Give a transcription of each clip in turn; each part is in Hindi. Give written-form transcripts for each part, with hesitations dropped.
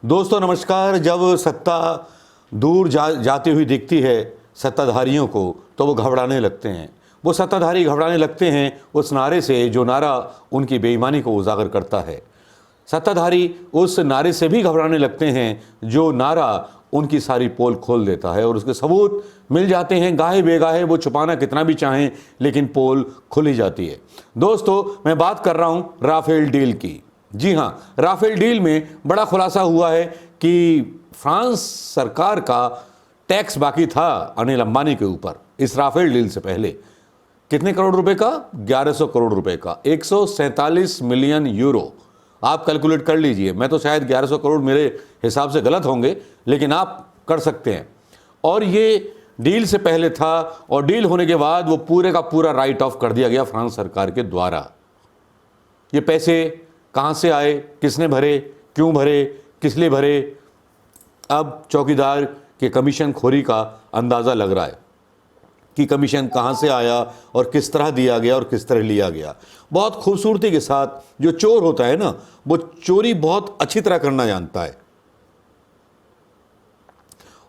दोस्तों नमस्कार। जब सत्ता दूर जाती हुई दिखती है सत्ताधारियों को तो वो घबराने लगते हैं। वो सत्ताधारी घबराने लगते हैं उस नारे से जो नारा उनकी बेईमानी को उजागर करता है। सत्ताधारी उस नारे से भी घबराने लगते हैं जो नारा उनकी सारी पोल खोल देता है और उसके सबूत मिल जाते हैं गाहे बेगाहे। वो छुपाना कितना भी चाहें लेकिन पोल खुल ही जाती है। दोस्तों मैं बात कर रहा हूं राफेल डील की। जी हां, राफेल डील में बड़ा खुलासा हुआ है कि फ्रांस सरकार का टैक्स बाकी था अनिल अंबानी के ऊपर। इस राफेल डील से पहले कितने करोड़ रुपए का? 1100 करोड़ रुपए का, 147 मिलियन यूरो। आप कैलकुलेट कर लीजिए। मैं तो शायद 1100 करोड़ मेरे हिसाब से गलत होंगे, लेकिन आप कर सकते हैं। और ये डील से पहले था और डील होने के बाद वो पूरे का पूरा राइट ऑफ कर दिया गया फ्रांस सरकार के द्वारा। ये पैसे कहां से आए, किसने भरे, क्यों भरे, किस लिए भरे, अब चौकीदार के कमीशन खोरी का अंदाज़ा लग रहा है कि कमीशन कहां से आया और किस तरह दिया गया और किस तरह लिया गया। बहुत खूबसूरती के साथ जो चोर होता है ना, वो चोरी बहुत अच्छी तरह करना जानता है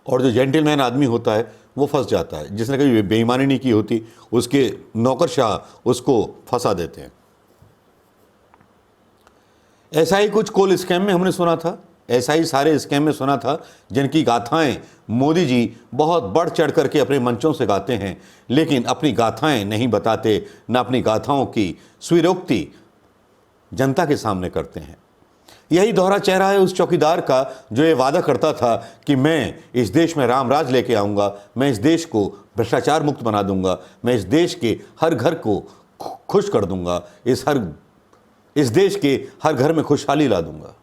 और जो जेंटलमैन आदमी होता है वो फंस जाता है। जिसने कभी बेईमानी नहीं की होती उसके नौकरशाह उसको फंसा देते हैं। ऐसा ही कुछ कोल स्कैम में हमने सुना था, ऐसा ही सारे स्कैम में सुना था जिनकी गाथाएं मोदी जी बहुत बढ़ चढ़ करके अपने मंचों से गाते हैं, लेकिन अपनी गाथाएं नहीं बताते, न अपनी गाथाओं की स्वीरोक्ति जनता के सामने करते हैं। यही दोहरा चेहरा है उस चौकीदार का जो ये वादा करता था कि मैं इस देश में राम राज लेके आऊँगा, मैं इस देश को भ्रष्टाचार मुक्त बना दूंगा, मैं इस देश के हर घर को खुश कर दूंगा, इस देश के हर घर में खुशहाली ला दूंगा।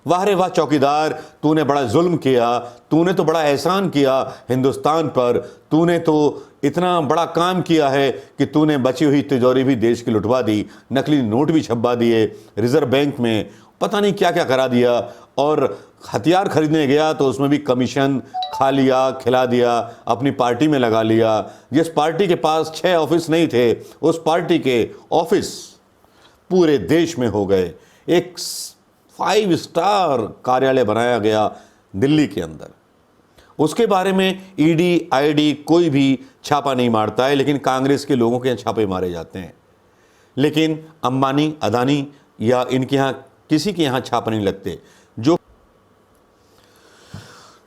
वाह रे वाह चौकीदार, तूने बड़ा जुल्म किया, तूने तो बड़ा एहसान किया हिंदुस्तान पर, तूने तो इतना बड़ा काम किया है कि तूने बची हुई तिजोरी भी देश की लुटवा दी, नकली नोट भी छपवा दिए, रिजर्व बैंक में पता नहीं क्या क्या करा दिया, और हथियार खरीदने गया तो उसमें भी कमीशन खा लिया, खिला दिया, अपनी पार्टी में लगा लिया। जिस पार्टी के पास 6 ऑफिस नहीं थे उस पार्टी के ऑफिस पूरे देश में हो गए। एक 5 स्टार कार्यालय बनाया गया दिल्ली के अंदर। उसके बारे में ईडी आईडी कोई भी छापा नहीं मारता है, लेकिन कांग्रेस के लोगों के यहाँ छापे मारे जाते हैं। लेकिन अंबानी अदानी या इनके यहाँ किसी के यहाँ छापे नहीं लगते।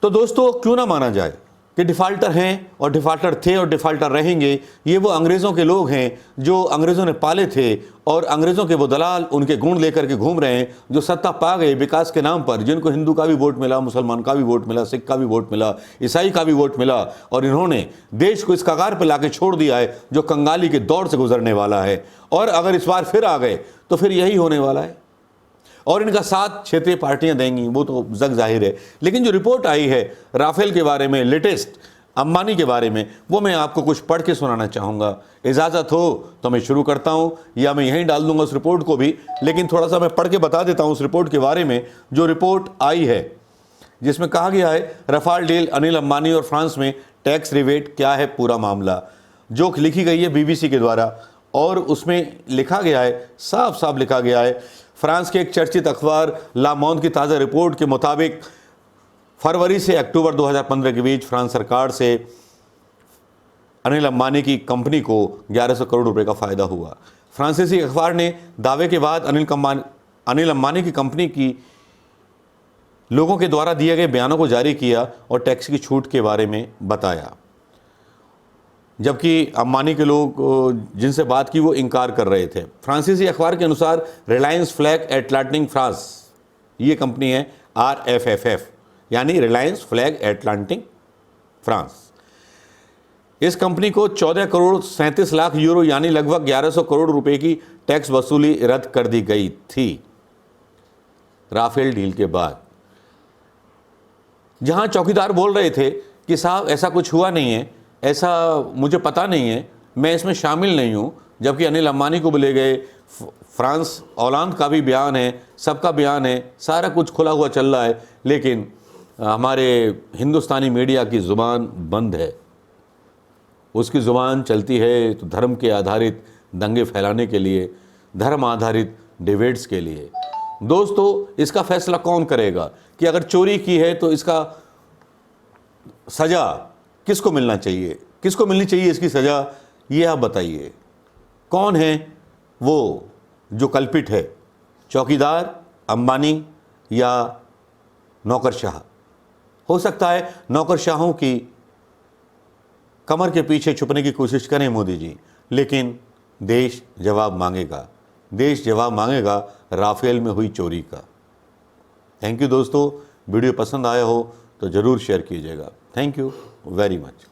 तो दोस्तों क्यों ना माना जाए कि डिफ़ाल्टर हैं और डिफ़ाल्टर थे और डिफ़ाल्टर रहेंगे। ये वो अंग्रेज़ों के लोग हैं जो अंग्रेज़ों ने पाले थे और अंग्रेज़ों के वो दलाल उनके गुण लेकर के घूम रहे हैं, जो सत्ता पा गए विकास के नाम पर, जिनको हिंदू का भी वोट मिला, मुसलमान का भी वोट मिला, सिख का भी वोट मिला, ईसाई का भी वोट मिला, और इन्होंने देश को इस कगार पर ला के छोड़ दिया है जो कंगाली के दौर से गुजरने वाला है। और अगर इस बार फिर आ गए तो फिर यही होने वाला है और इनका साथ क्षेत्रीय पार्टियां देंगी, वो तो जग जाहिर है। लेकिन जो रिपोर्ट आई है राफेल के बारे में, लेटेस्ट अंबानी के बारे में, वो मैं आपको कुछ पढ़ के सुनाना चाहूँगा। इजाज़त हो तो मैं शुरू करता हूँ या मैं यहीं डाल दूंगा उस रिपोर्ट को भी, लेकिन थोड़ा सा मैं पढ़ के बता देता हूँ उस रिपोर्ट के बारे में। जो रिपोर्ट आई है जिसमें कहा गया है राफेल डील, अनिल अंबानी और फ्रांस में टैक्स रिबेट, क्या है पूरा मामला, जो लिखी गई है BBC के द्वारा। और उसमें लिखा गया है, साफ साफ लिखा गया है, फ्रांस के एक चर्चित अखबार ला मोंड की ताज़ा रिपोर्ट के मुताबिक फरवरी से अक्टूबर 2015 के बीच फ्रांस सरकार से अनिल अंबानी की कंपनी को 1100 करोड़ रुपए का फ़ायदा हुआ। फ्रांसीसी अखबार ने दावे के बाद अनिल अंबानी की कंपनी की लोगों के द्वारा दिए गए बयानों को जारी किया और टैक्स की छूट के बारे में बताया, जबकि अंबानी के लोग जिनसे बात की वो इनकार कर रहे थे। फ्रांसीसी अखबार के अनुसार रिलायंस फ्लैग एटलांटिक फ्रांस, ये कंपनी है RFFF, यानी रिलायंस फ्लैग एटलांटिक फ्रांस, इस कंपनी को 14 करोड़ 37 लाख यूरो यानी लगभग 1100 करोड़ रुपए की टैक्स वसूली रद्द कर दी गई थी राफेल डील के बाद। जहां चौकीदार बोल रहे थे कि साहब ऐसा कुछ हुआ नहीं है, ऐसा मुझे पता नहीं है, मैं इसमें शामिल नहीं हूँ, जबकि अनिल अंबानी को बोले गए, फ्रांस ओलांद का भी बयान है, सबका बयान है, सारा कुछ खुला हुआ चल रहा है, लेकिन हमारे हिंदुस्तानी मीडिया की ज़ुबान बंद है। उसकी ज़ुबान चलती है तो धर्म के आधारित दंगे फैलाने के लिए, धर्म आधारित डिबेट्स के लिए। दोस्तों इसका फैसला कौन करेगा कि अगर चोरी की है तो इसका सजा किसको मिलना चाहिए, किसको मिलनी चाहिए इसकी सजा, ये आप बताइए। कौन है वो जो कल्पिट है, चौकीदार, अंबानी या नौकरशाह? हो सकता है नौकरशाहों की कमर के पीछे छुपने की कोशिश करें मोदी जी, लेकिन देश जवाब मांगेगा। देश जवाब मांगेगा राफेल में हुई चोरी का। थैंक यू दोस्तों, वीडियो पसंद आया हो तो ज़रूर शेयर कीजिएगा। Thank you very much.